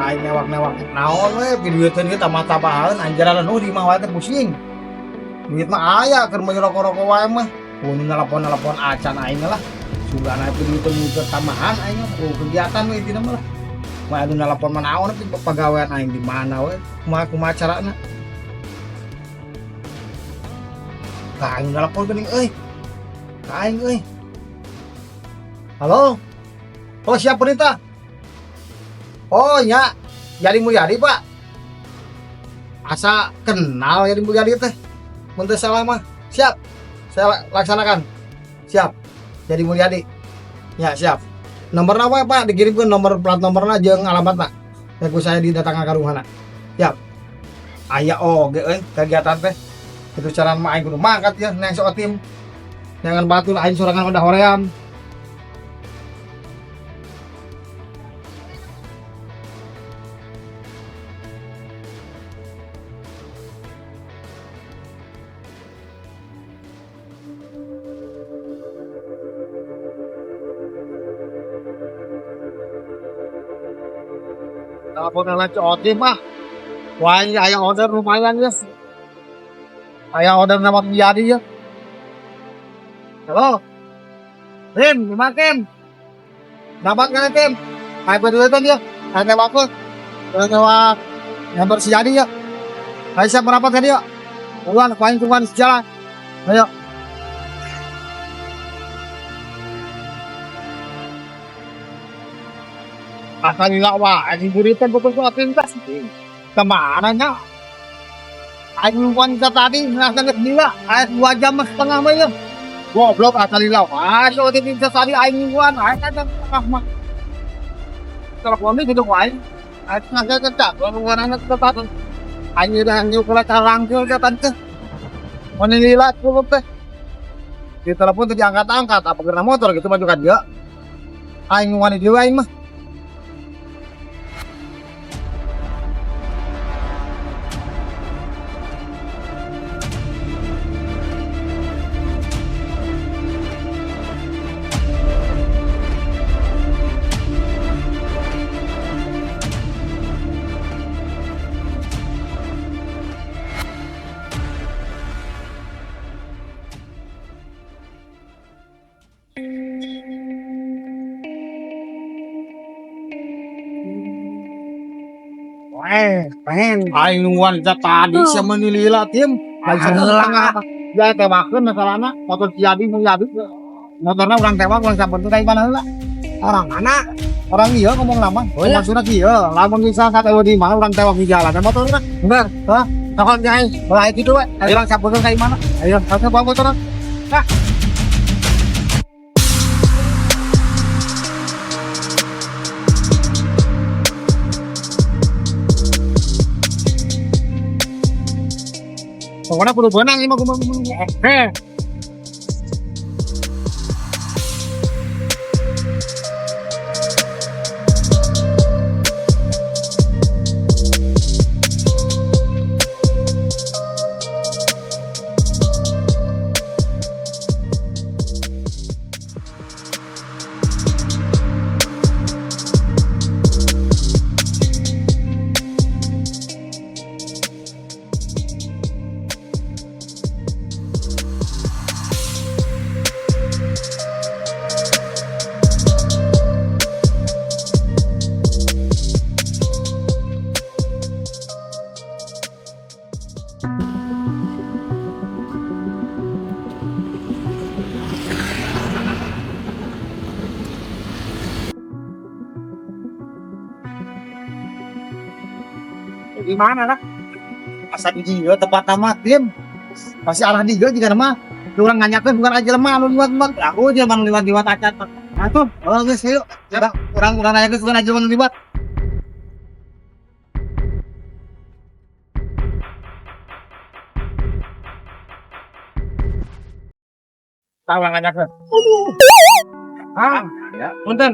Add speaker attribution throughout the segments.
Speaker 1: aing newak-newak naon we pidueuteun ieu tamah-tamahan anjaralan di mah wae teh pusing. Duit mah aya keur mah rokok-rokok wae mah. Mun nelpon-nelpon acan aing lah. Sugana pidueuteun keur tamahan aing kegiatan we intina mah lah. Mah anu nelpon mah naon tapi pagawean aing di mana we. Kumaha carana? Ka aing nelpon geuning euy. Ka aing euy. Halo? Oh siap perintah? Oh ya, Yadi Mulyadi pak. Asa kenal Yadi Mulyadi teh. Mun teu salah mah. Siap. Saya laksanakan. Siap. Yadi Mulyadi. Ya siap. Nomorna apa pak? Dikirimkeun nomor plat nomorna jeung alamatna. Ku saya didatangkan ka rumahna. Siap. Aya oge euy kegiatan teh. Itu cara mah aing kudu mangkat ya neng sok tim. Jangan batul aing sorangan udah hoream. Telepon lah Otim mah. Wah ini aya order lumayan ya. Aya order nama Mulyadi ya. Halo. Tim, gimana Tim? Dapat kan Tim? Ayo betul ya. Ayo newak ke. Newak yang bersijadi ya. Ayo siap merapat tadi ya. Buruan, kuain sejalan. Ayo. Asal nila wah, anjing buritan betul atintas. Kemana nya? Anjing wanita tadi ngerasa nila, 2 jam setengah mah ya. Goblok asal nila wah, so atintas tadi anjing wan, ada tengah mah. Teleponnya gitu wae. Anjing nggak kencang, lalu anak tetap. Anjing dah anjing kalau carangkil ke tante. Mana nila tuh teh? Di telepon tuh diangkat-angkat, apa kena motor gitu maju kan dia. Anjing wanita juga aing mah. Pengen aing wanita tadi sama nilila tim lagi ngelang apa ya tewakeun masalahna motor Yadi Mulyadi motorna urang tewak urang sampun kayak mana heula orang ieu ngomong lama maksudna kieu lamun bisa sateueuh di mana urang tewak di jalan motorna bener hah takon nyai bae kitu we urang sampun kayak mana ayo harusnya bawa motorna nah pokoknya kudu benang ini mah di mana lah? Asa di dieu tempat nama tim. Pasti arah dieu juga nama. Urang nganyakeun bukan aja lemah anu liwat-liwat. Aku aja manu liwat-liwat acan. Atuh, geus ayo. Urang nanyakeun bukan aja manu liwat. Tawang nganyakeun. Ah, ya. Punten.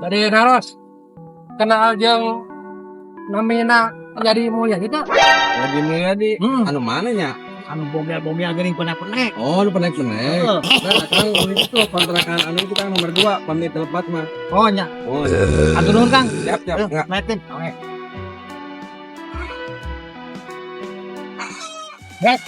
Speaker 1: Dari Naros. Kenal jeung namina Yadi Mulyadi teh.
Speaker 2: Yadi Mulyadi, anu mananya?
Speaker 1: anu bomel geuning pernah.
Speaker 2: Oh, lu pernah pernah.
Speaker 1: Heeh.
Speaker 2: Nah, Kang, ini tuh kontrakan anu itu Kang nomor 2, pamit telepati mah.
Speaker 1: Oh nya.
Speaker 2: Oh,
Speaker 1: Atur nuhun Kang.
Speaker 2: siap, enggak.
Speaker 1: Metin. Oke. Nek.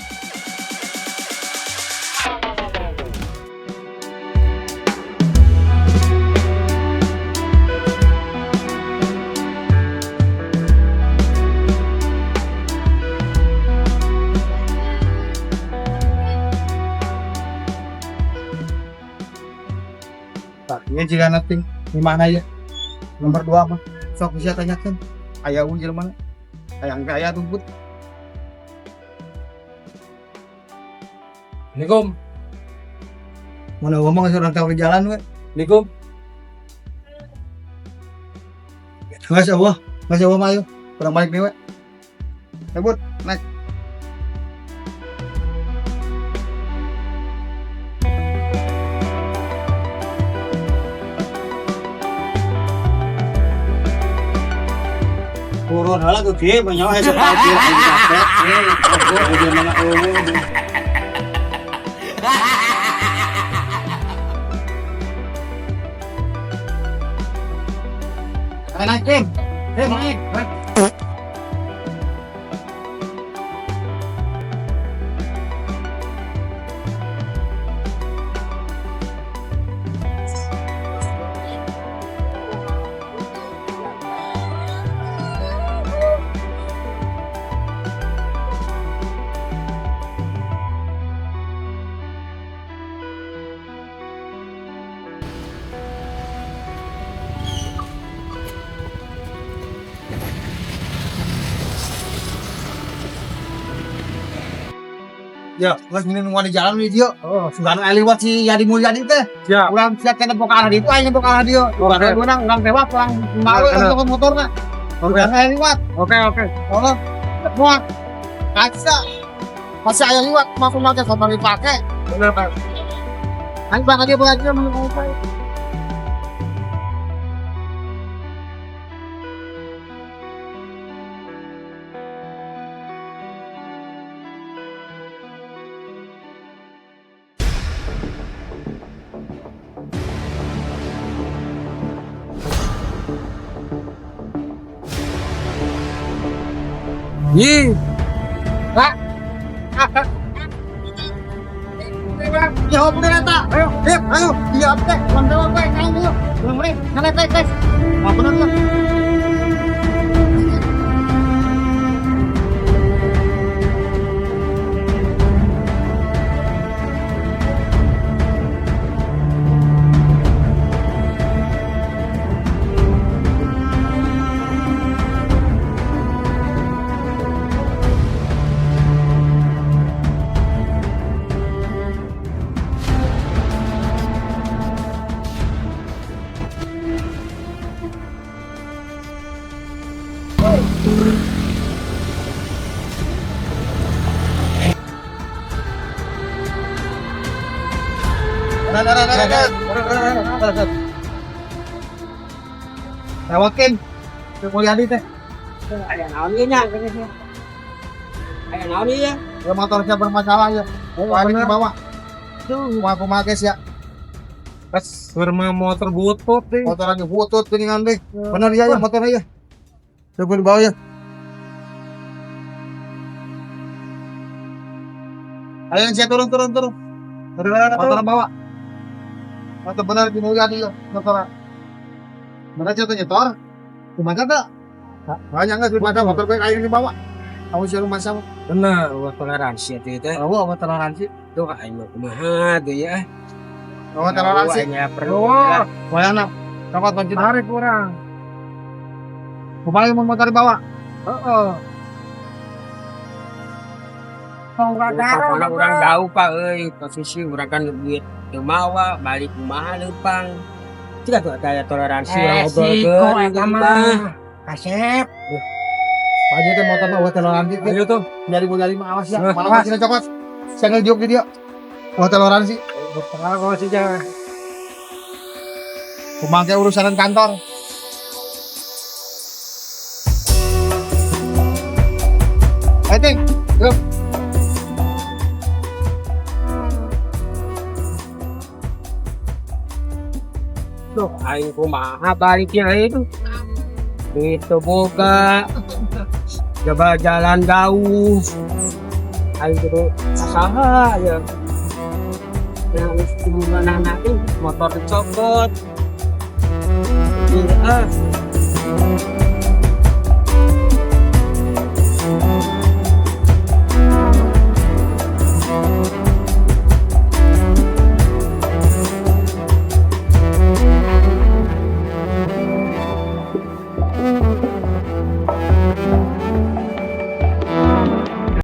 Speaker 1: Ya jika nanti di mana ya? Nomor 2 apa? Sok bisa tanyakan. Aya unjil mana? Aya enggak aya tumput.
Speaker 2: Assalamualaikum.
Speaker 1: Mana ngomong orang tahu di jalan we.
Speaker 2: Assalamualaikum.
Speaker 1: Masya Allah mayu. Kurang balik nih we. Sebut, naik. Turun hala tuh dia banyak aja sepatu aja capek. Udah mana naik Kim. Naik. Ya, geus minum di jalan di dieu. Oh, sugan liwat si Yadi Mulyadi teh.
Speaker 2: Ya.
Speaker 1: Urang siap kana boka arah ditu aya boka arah dieu. Urang tewak urang malu untuk motorna. Urang liwat. Oke. Oh, semua kaca. Masih aya liwat mau make motor dipake. Bener, Pak. Aing bakal dia belajar menunggu.
Speaker 2: Ih,
Speaker 1: Jawab udah nata. Ayo. Jawab teh. Jawab teh. Ayo. Belum nih. Sana tes. Mau bener ya? Lewatin. Mulyadi teh.
Speaker 3: Aya naon ieu nya geus. Aya naon ieu ya?
Speaker 1: Ya motornya bermasalah ya. Balik ke bawah.
Speaker 3: Tuh,
Speaker 1: Aku make ya.
Speaker 2: pas berma motor butut deh.
Speaker 1: Motor lagi butut geningan deh. Bener ya motornya ya. Coba di bawah ya. Ayo saya turun. Motor bawa. Motor benar di Mulyadi ya. Motor. Benar jatuh nyetor. Gimana tak? Banyak nggak gimana motor baik ayo di bawah. Aku sih rumah sama.
Speaker 2: Benar, buat toleransi itu teh.
Speaker 1: Aku apa toleransi?
Speaker 2: Tuh aing mah kumaha tuh ya.
Speaker 1: Oh toleransi.
Speaker 2: Hanya perlu.
Speaker 1: Bayana. Dapat bantu tarik kurang. Kembali mau motor di bawah.
Speaker 3: heeh.
Speaker 2: Karena orang tahu Pak euy, posisi urang kan duit teu mawa, balik kumaha leumpang. Tidak tuh kayak toleransi orang obrolkeun
Speaker 3: eta mah. Kasep.
Speaker 1: Pak Haji teh motor mah toleransi.
Speaker 2: Ayo tuh.
Speaker 1: Dari Mulyadi mah awas ya. Malah masih cokot. Saya ngejuk di dia. Toleransi.
Speaker 2: Kalau sih jangan.
Speaker 1: Pemangkai urusan kantor. Ayo, Ting. Yuk.
Speaker 2: Loh, aing kumaha baliknya itu. Itu boga. Coba jalan jauh. Aing kudu saha ya. Yang mana nanti motor dicopot. Iya,